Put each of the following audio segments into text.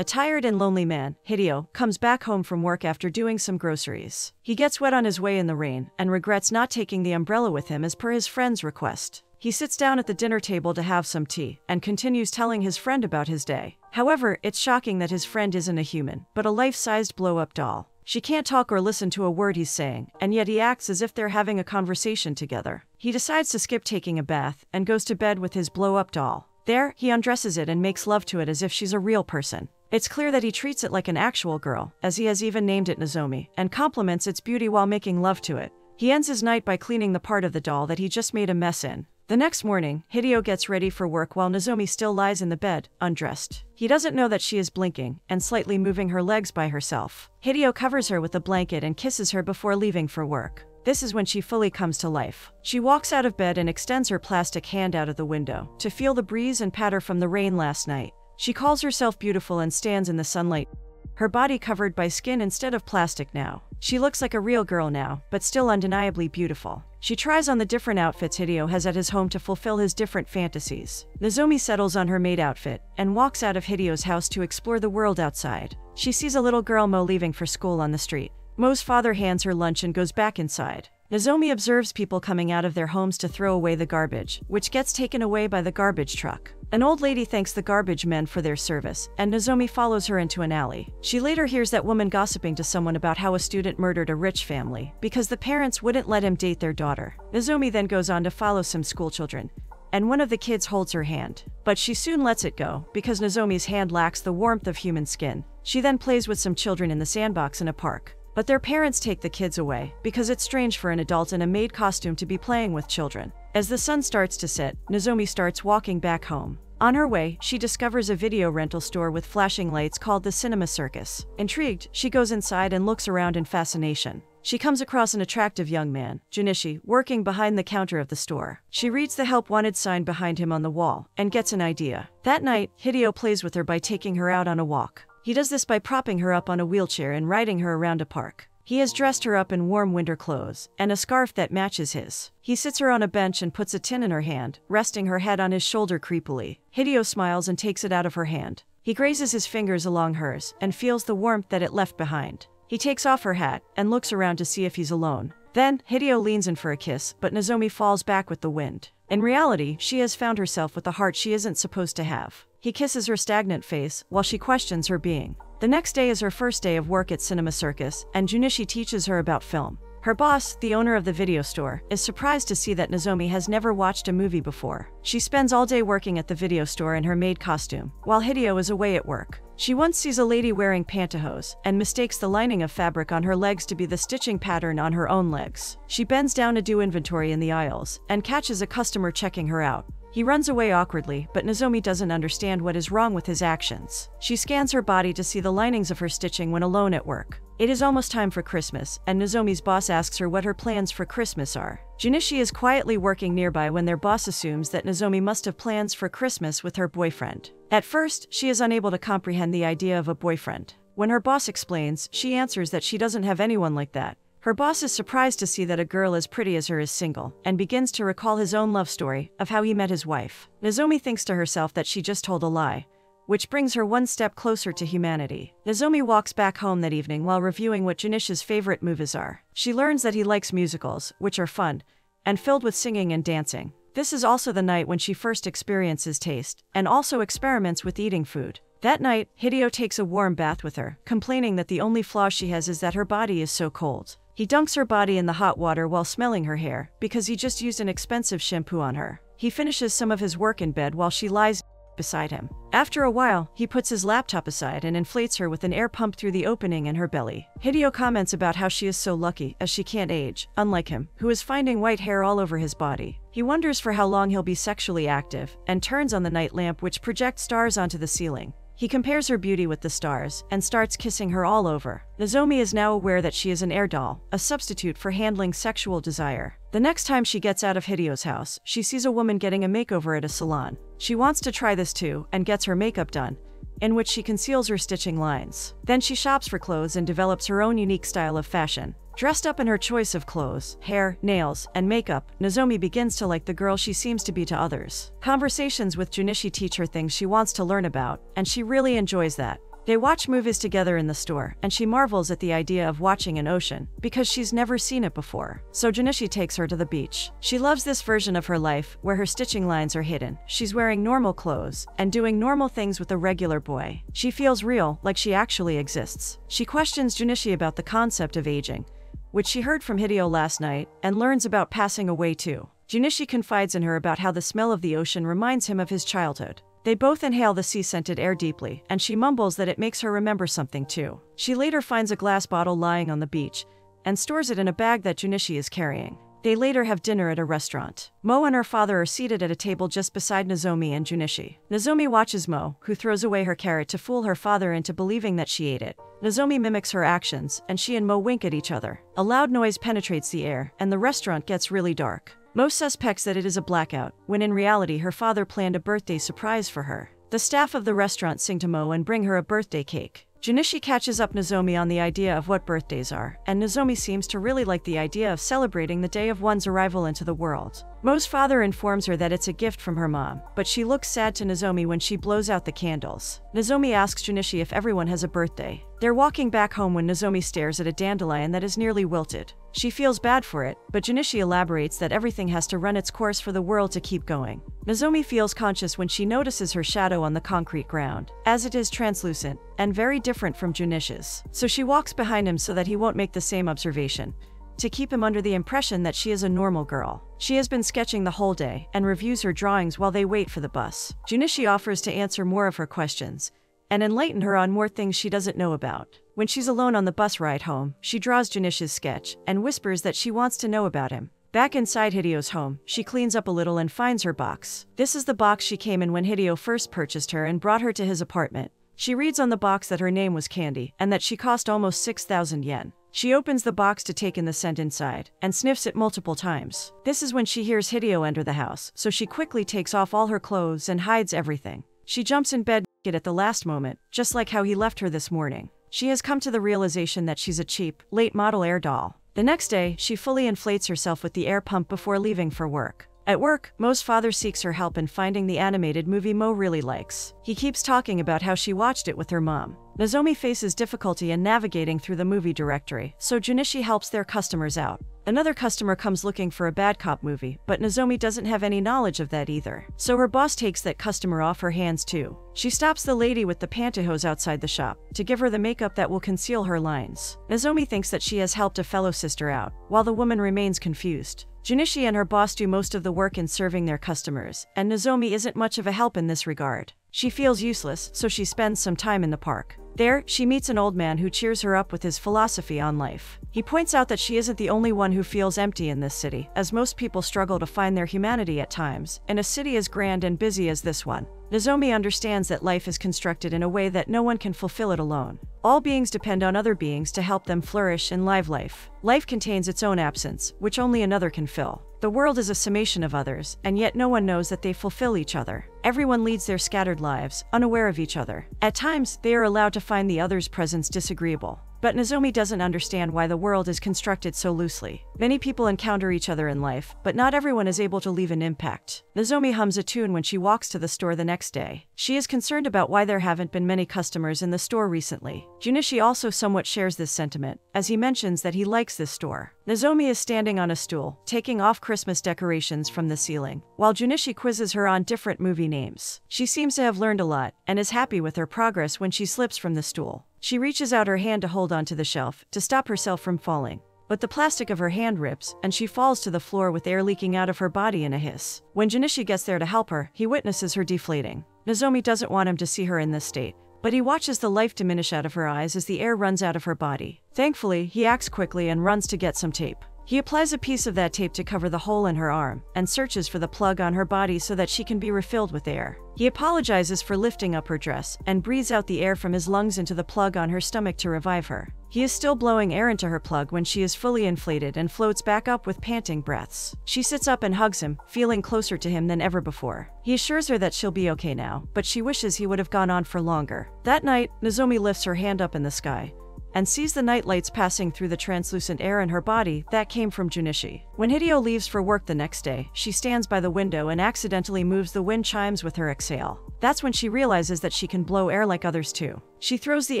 A tired and lonely man, Hideo, comes back home from work after doing some groceries. He gets wet on his way in the rain and regrets not taking the umbrella with him as per his friend's request. He sits down at the dinner table to have some tea and continues telling his friend about his day. However, it's shocking that his friend isn't a human, but a life-sized blow-up doll. She can't talk or listen to a word he's saying, and yet he acts as if they're having a conversation together. He decides to skip taking a bath and goes to bed with his blow-up doll. There, he undresses it and makes love to it as if she's a real person. It's clear that he treats it like an actual girl, as he has even named it Nozomi, and compliments its beauty while making love to it. He ends his night by cleaning the part of the doll that he just made a mess in. The next morning, Hideo gets ready for work while Nozomi still lies in the bed, undressed. He doesn't know that she is blinking and slightly moving her legs by herself. Hideo covers her with a blanket and kisses her before leaving for work. This is when she fully comes to life. She walks out of bed and extends her plastic hand out of the window to feel the breeze and patter from the rain last night. She calls herself beautiful and stands in the sunlight, her body covered by skin instead of plastic now. She looks like a real girl now, but still undeniably beautiful. She tries on the different outfits Hideo has at his home to fulfill his different fantasies. Nozomi settles on her maid outfit and walks out of Hideo's house to explore the world outside. She sees a little girl Mo leaving for school on the street. Mo's father hands her lunch and goes back inside. Nozomi observes people coming out of their homes to throw away the garbage, which gets taken away by the garbage truck. An old lady thanks the garbage men for their service, and Nozomi follows her into an alley. She later hears that woman gossiping to someone about how a student murdered a rich family because the parents wouldn't let him date their daughter. Nozomi then goes on to follow some schoolchildren, and one of the kids holds her hand. But she soon lets it go because Nozomi's hand lacks the warmth of human skin. She then plays with some children in the sandbox in a park. But their parents take the kids away because it's strange for an adult in a maid costume to be playing with children. As the sun starts to set, Nozomi starts walking back home. On her way, she discovers a video rental store with flashing lights called the Cinema Circus. Intrigued, she goes inside and looks around in fascination. She comes across an attractive young man, Junichi, working behind the counter of the store. She reads the help wanted sign behind him on the wall and gets an idea. That night, Hideo plays with her by taking her out on a walk. He does this by propping her up on a wheelchair and riding her around a park. He has dressed her up in warm winter clothes and a scarf that matches his. He sits her on a bench and puts a tin in her hand, resting her head on his shoulder creepily. Hideo smiles and takes it out of her hand. He grazes his fingers along hers and feels the warmth that it left behind. He takes off her hat and looks around to see if he's alone. Then, Hideo leans in for a kiss, but Nozomi falls back with the wind. In reality, she has found herself with a heart she isn't supposed to have. He kisses her stagnant face while she questions her being. The next day is her first day of work at Cinema Circus, and Junichi teaches her about film. Her boss, the owner of the video store, is surprised to see that Nozomi has never watched a movie before. She spends all day working at the video store in her maid costume, while Hideo is away at work. She once sees a lady wearing pantyhose and mistakes the lining of fabric on her legs to be the stitching pattern on her own legs. She bends down to do inventory in the aisles and catches a customer checking her out. He runs away awkwardly, but Nozomi doesn't understand what is wrong with his actions. She scans her body to see the linings of her stitching when alone at work. It is almost time for Christmas, and Nozomi's boss asks her what her plans for Christmas are. Junichi is quietly working nearby when their boss assumes that Nozomi must have plans for Christmas with her boyfriend. At first, she is unable to comprehend the idea of a boyfriend. When her boss explains, she answers that she doesn't have anyone like that. Her boss is surprised to see that a girl as pretty as her is single, and begins to recall his own love story of how he met his wife. Nozomi thinks to herself that she just told a lie, which brings her one step closer to humanity. Nozomi walks back home that evening while reviewing what Junichi's favorite movies are. She learns that he likes musicals, which are fun and filled with singing and dancing. This is also the night when she first experiences taste, and also experiments with eating food. That night, Hideo takes a warm bath with her, complaining that the only flaw she has is that her body is so cold. He dunks her body in the hot water while smelling her hair, because he just used an expensive shampoo on her. He finishes some of his work in bed while she lies beside him. After a while, he puts his laptop aside and inflates her with an air pump through the opening in her belly. Hideo comments about how she is so lucky, as she can't age, unlike him, who is finding white hair all over his body. He wonders for how long he'll be sexually active, and turns on the night lamp which projects stars onto the ceiling. He compares her beauty with the stars, and starts kissing her all over. Nozomi is now aware that she is an air doll, a substitute for handling sexual desire. The next time she gets out of Hideo's house, she sees a woman getting a makeover at a salon. She wants to try this too, and gets her makeup done, in which she conceals her stitching lines. Then she shops for clothes and develops her own unique style of fashion. Dressed up in her choice of clothes, hair, nails, and makeup, Nozomi begins to like the girl she seems to be to others. Conversations with Junichi teach her things she wants to learn about, and she really enjoys that. They watch movies together in the store, and she marvels at the idea of watching an ocean, because she's never seen it before. So Janishi takes her to the beach. She loves this version of her life, where her stitching lines are hidden. She's wearing normal clothes, and doing normal things with a regular boy. She feels real, like she actually exists. She questions Janishi about the concept of aging, which she heard from Hideo last night, and learns about passing away too. Janishi confides in her about how the smell of the ocean reminds him of his childhood. They both inhale the sea-scented air deeply, and she mumbles that it makes her remember something too. She later finds a glass bottle lying on the beach, and stores it in a bag that Janishi is carrying. They later have dinner at a restaurant. Mo and her father are seated at a table just beside Nozomi and Junichi. Nozomi watches Mo, who throws away her carrot to fool her father into believing that she ate it. Nozomi mimics her actions, and she and Mo wink at each other. A loud noise penetrates the air, and the restaurant gets really dark. Mo suspects that it is a blackout, when in reality her father planned a birthday surprise for her. The staff of the restaurant sing to Mo and bring her a birthday cake. Junichi catches up Nozomi on the idea of what birthdays are, and Nozomi seems to really like the idea of celebrating the day of one's arrival into the world. Mo's father informs her that it's a gift from her mom, but she looks sad to Nozomi when she blows out the candles. Nozomi asks Junichi if everyone has a birthday. They're walking back home when Nozomi stares at a dandelion that is nearly wilted. She feels bad for it, but Junichi elaborates that everything has to run its course for the world to keep going. Nozomi feels conscious when she notices her shadow on the concrete ground, as it is translucent, and very different from Junichi's. So she walks behind him so that he won't make the same observation, to keep him under the impression that she is a normal girl. She has been sketching the whole day, and reviews her drawings while they wait for the bus. Junichi offers to answer more of her questions, and enlighten her on more things she doesn't know about. When she's alone on the bus ride home, she draws Junichi's sketch, and whispers that she wants to know about him. Back inside Hideo's home, she cleans up a little and finds her box. This is the box she came in when Hideo first purchased her and brought her to his apartment. She reads on the box that her name was Candy, and that she cost almost 6,000 yen. She opens the box to take in the scent inside, and sniffs it multiple times. This is when she hears Hideo enter the house, so she quickly takes off all her clothes and hides everything. She jumps in bed naked at the last moment, just like how he left her this morning. She has come to the realization that she's a cheap, late-model air doll. The next day, she fully inflates herself with the air pump before leaving for work. At work, Mo's father seeks her help in finding the animated movie Mo really likes. He keeps talking about how she watched it with her mom. Nozomi faces difficulty in navigating through the movie directory, so Junichi helps their customers out. Another customer comes looking for a bad cop movie, but Nozomi doesn't have any knowledge of that either. So her boss takes that customer off her hands too. She stops the lady with the pantyhose outside the shop, to give her the makeup that will conceal her lines. Nozomi thinks that she has helped a fellow sister out, while the woman remains confused. Junichi and her boss do most of the work in serving their customers, and Nozomi isn't much of a help in this regard. She feels useless, so she spends some time in the park. There, she meets an old man who cheers her up with his philosophy on life. He points out that she isn't the only one who feels empty in this city, as most people struggle to find their humanity at times, in a city as grand and busy as this one. Nozomi understands that life is constructed in a way that no one can fulfill it alone. All beings depend on other beings to help them flourish and live life. Life contains its own absence, which only another can fill. The world is a summation of others, and yet no one knows that they fulfill each other. Everyone leads their scattered lives, unaware of each other. At times, they are allowed to find the other's presence disagreeable. But Nozomi doesn't understand why the world is constructed so loosely. Many people encounter each other in life, but not everyone is able to leave an impact. Nozomi hums a tune when she walks to the store the next day. She is concerned about why there haven't been many customers in the store recently. Junichi also somewhat shares this sentiment, as he mentions that he likes this store. Nozomi is standing on a stool, taking off Christmas decorations from the ceiling, while Junichi quizzes her on different movie names. She seems to have learned a lot, and is happy with her progress when she slips from the stool. She reaches out her hand to hold onto the shelf, to stop herself from falling. But the plastic of her hand rips, and she falls to the floor with air leaking out of her body in a hiss. When Junichi gets there to help her, he witnesses her deflating. Nozomi doesn't want him to see her in this state, but he watches the life diminish out of her eyes as the air runs out of her body. Thankfully, he acts quickly and runs to get some tape. He applies a piece of that tape to cover the hole in her arm, and searches for the plug on her body so that she can be refilled with air. He apologizes for lifting up her dress, and breathes out the air from his lungs into the plug on her stomach to revive her. He is still blowing air into her plug when she is fully inflated and floats back up with panting breaths. She sits up and hugs him, feeling closer to him than ever before. He assures her that she'll be okay now, but she wishes he would have gone on for longer. That night, Nozomi lifts her hand up in the sky, and sees the night lights passing through the translucent air in her body that came from Junichi. When Hideo leaves for work the next day, she stands by the window and accidentally moves the wind chimes with her exhale. That's when she realizes that she can blow air like others too. She throws the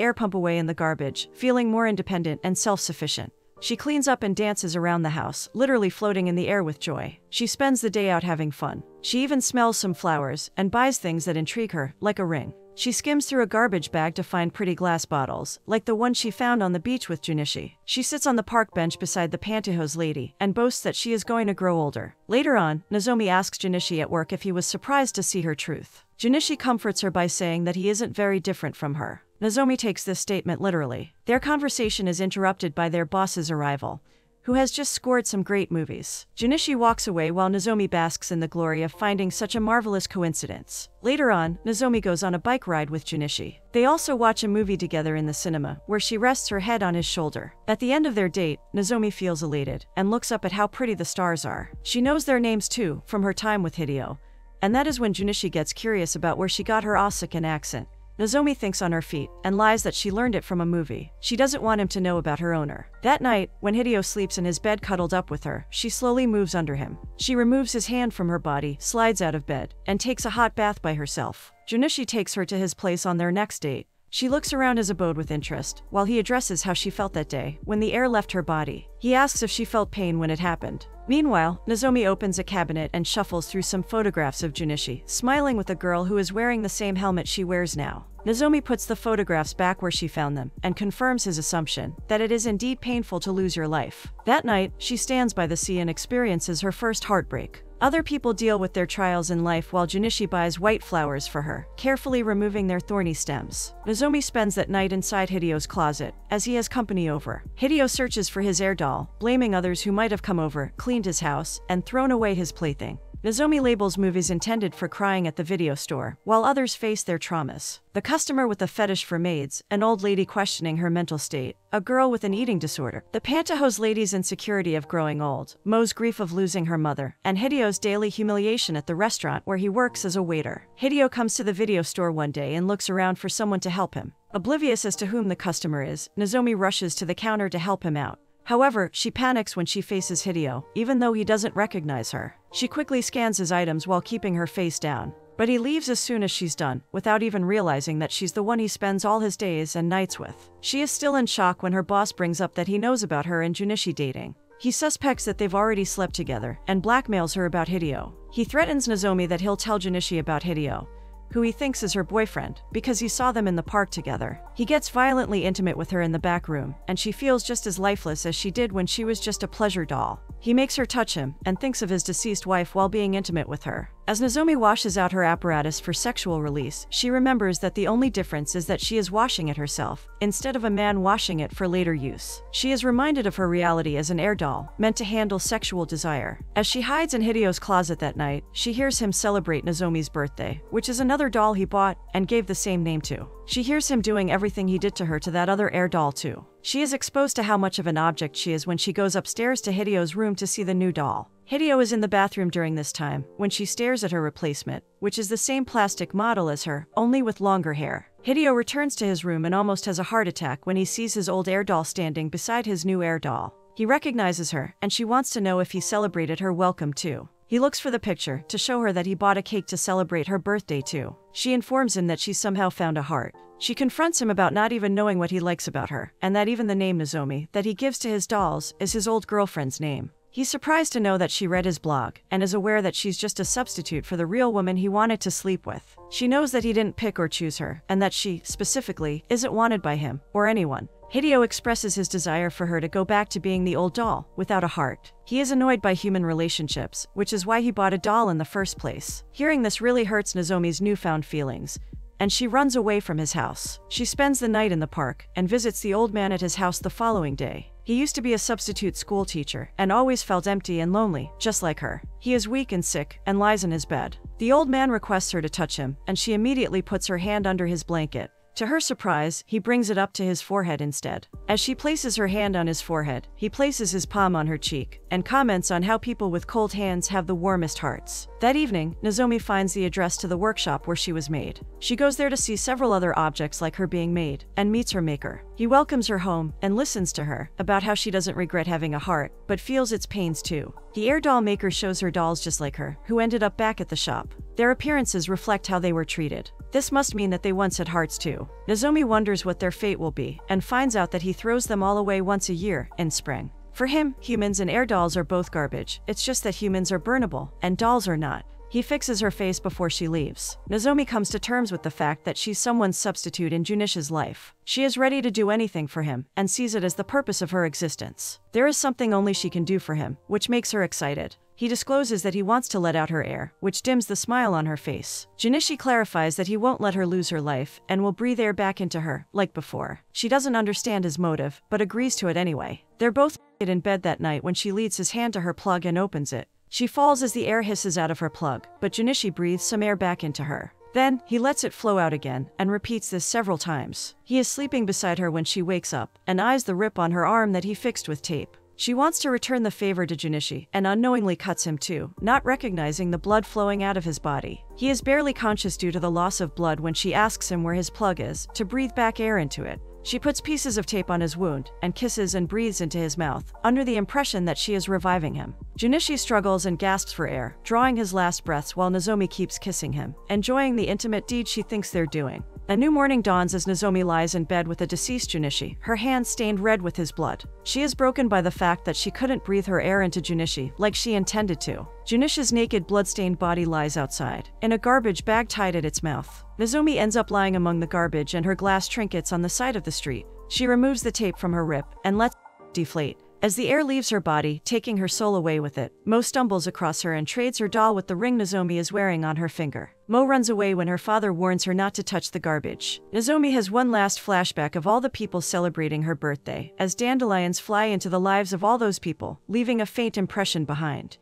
air pump away in the garbage, feeling more independent and self-sufficient. She cleans up and dances around the house, literally floating in the air with joy. She spends the day out having fun. She even smells some flowers and buys things that intrigue her, like a ring. She skims through a garbage bag to find pretty glass bottles, like the one she found on the beach with Junichi. She sits on the park bench beside the pantyhose lady and boasts that she is going to grow older. Later on, Nozomi asks Junichi at work if he was surprised to see her truth. Junichi comforts her by saying that he isn't very different from her. Nozomi takes this statement literally. Their conversation is interrupted by their boss's arrival, who has just scored some great movies. Junichi walks away while Nozomi basks in the glory of finding such a marvelous coincidence. Later on, Nozomi goes on a bike ride with Junichi. They also watch a movie together in the cinema, where she rests her head on his shoulder. At the end of their date, Nozomi feels elated and looks up at how pretty the stars are. She knows their names too, from her time with Hideo. And that is when Junichi gets curious about where she got her Asukan accent. Nozomi thinks on her feet and lies that she learned it from a movie. She doesn't want him to know about her owner. That night, when Hideo sleeps in his bed cuddled up with her, she slowly moves under him. She removes his hand from her body, slides out of bed, and takes a hot bath by herself. Junichi takes her to his place on their next date. She looks around his abode with interest, while he addresses how she felt that day, when the air left her body. He asks if she felt pain when it happened. Meanwhile, Nozomi opens a cabinet and shuffles through some photographs of Junichi, smiling with a girl who is wearing the same helmet she wears now. Nozomi puts the photographs back where she found them, and confirms his assumption that it is indeed painful to lose your life. That night, she stands by the sea and experiences her first heartbreak. Other people deal with their trials in life while Junichi buys white flowers for her, carefully removing their thorny stems. Nozomi spends that night inside Hideo's closet, as he has company over. Hideo searches for his air doll, blaming others who might have come over, cleaned his house, and thrown away his plaything. Nozomi labels movies intended for crying at the video store, while others face their traumas. The customer with a fetish for maids, an old lady questioning her mental state, a girl with an eating disorder, the pantyhose lady's insecurity of growing old, Mo's grief of losing her mother, and Hideo's daily humiliation at the restaurant where he works as a waiter. Hideo comes to the video store one day and looks around for someone to help him. Oblivious as to whom the customer is, Nozomi rushes to the counter to help him out. However, she panics when she faces Hideo, even though he doesn't recognize her. She quickly scans his items while keeping her face down. But he leaves as soon as she's done, without even realizing that she's the one he spends all his days and nights with. She is still in shock when her boss brings up that he knows about her and Junichi dating. He suspects that they've already slept together, and blackmails her about Hideo. He threatens Nozomi that he'll tell Junichi about Hideo, who he thinks is her boyfriend, because he saw them in the park together. He gets violently intimate with her in the back room, and she feels just as lifeless as she did when she was just a pleasure doll. He makes her touch him, and thinks of his deceased wife while being intimate with her. As Nozomi washes out her apparatus for sexual release, she remembers that the only difference is that she is washing it herself, instead of a man washing it for later use. She is reminded of her reality as an air doll, meant to handle sexual desire. As she hides in Hideo's closet that night, she hears him celebrate Nozomi's birthday, which is another doll he bought and gave the same name to. She hears him doing everything he did to her to that other air doll too. She is exposed to how much of an object she is when she goes upstairs to Hideo's room to see the new doll. Hideo is in the bathroom during this time, when she stares at her replacement, which is the same plastic model as her, only with longer hair. Hideo returns to his room and almost has a heart attack when he sees his old air doll standing beside his new air doll. He recognizes her, and she wants to know if he celebrated her welcome too. He looks for the picture to show her that he bought a cake to celebrate her birthday too. She informs him that she somehow found a heart. She confronts him about not even knowing what he likes about her, and that even the name Nozomi that he gives to his dolls is his old girlfriend's name. He's surprised to know that she read his blog, and is aware that she's just a substitute for the real woman he wanted to sleep with. She knows that he didn't pick or choose her, and that she, specifically, isn't wanted by him, or anyone. Hideo expresses his desire for her to go back to being the old doll, without a heart. He is annoyed by human relationships, which is why he bought a doll in the first place. Hearing this really hurts Nozomi's newfound feelings, and she runs away from his house. She spends the night in the park, and visits the old man at his house the following day. He used to be a substitute school teacher, and always felt empty and lonely, just like her. He is weak and sick, and lies in his bed. The old man requests her to touch him, and she immediately puts her hand under his blanket, To her surprise, he brings it up to his forehead instead. As she places her hand on his forehead, he places his palm on her cheek and comments on how people with cold hands have the warmest hearts. That evening, Nozomi finds the address to the workshop where she was made. She goes there to see several other objects like her being made and meets her maker. He welcomes her home and listens to her about how she doesn't regret having a heart, but feels its pains too. The air doll maker shows her dolls just like her, who ended up back at the shop. Their appearances reflect how they were treated. This must mean that they once had hearts too. Nozomi wonders what their fate will be and finds out that he throws them all away once a year, in spring. For him, humans and air dolls are both garbage. It's just that humans are burnable and dolls are not. He fixes her face before she leaves. Nozomi comes to terms with the fact that she's someone's substitute in Junisha's life. She is ready to do anything for him and sees it as the purpose of her existence. There is something only she can do for him, which makes her excited. He discloses that he wants to let out her air, which dims the smile on her face. Junichi clarifies that he won't let her lose her life and will breathe air back into her, like before. She doesn't understand his motive, but agrees to it anyway. They're both in bed that night when she leads his hand to her plug and opens it. She falls as the air hisses out of her plug, but Junichi breathes some air back into her. Then, he lets it flow out again, and repeats this several times. He is sleeping beside her when she wakes up, and eyes the rip on her arm that he fixed with tape. She wants to return the favor to Junichi, and unknowingly cuts him too, not recognizing the blood flowing out of his body. He is barely conscious due to the loss of blood when she asks him where his plug is, to breathe back air into it. She puts pieces of tape on his wound, and kisses and breathes into his mouth, under the impression that she is reviving him. Junichi struggles and gasps for air, drawing his last breaths while Nozomi keeps kissing him, enjoying the intimate deed she thinks they're doing. A new morning dawns as Nozomi lies in bed with the deceased Junichi, her hands stained red with his blood. She is broken by the fact that she couldn't breathe her air into Junichi like she intended to. Junisha's naked blood-stained body lies outside, in a garbage bag tied at its mouth. Nozomi ends up lying among the garbage and her glass trinkets on the side of the street. She removes the tape from her rip and lets it deflate. As the air leaves her body, taking her soul away with it, Mo stumbles across her and trades her doll with the ring Nozomi is wearing on her finger. Mo runs away when her father warns her not to touch the garbage. Nozomi has one last flashback of all the people celebrating her birthday, as dandelions fly into the lives of all those people, leaving a faint impression behind.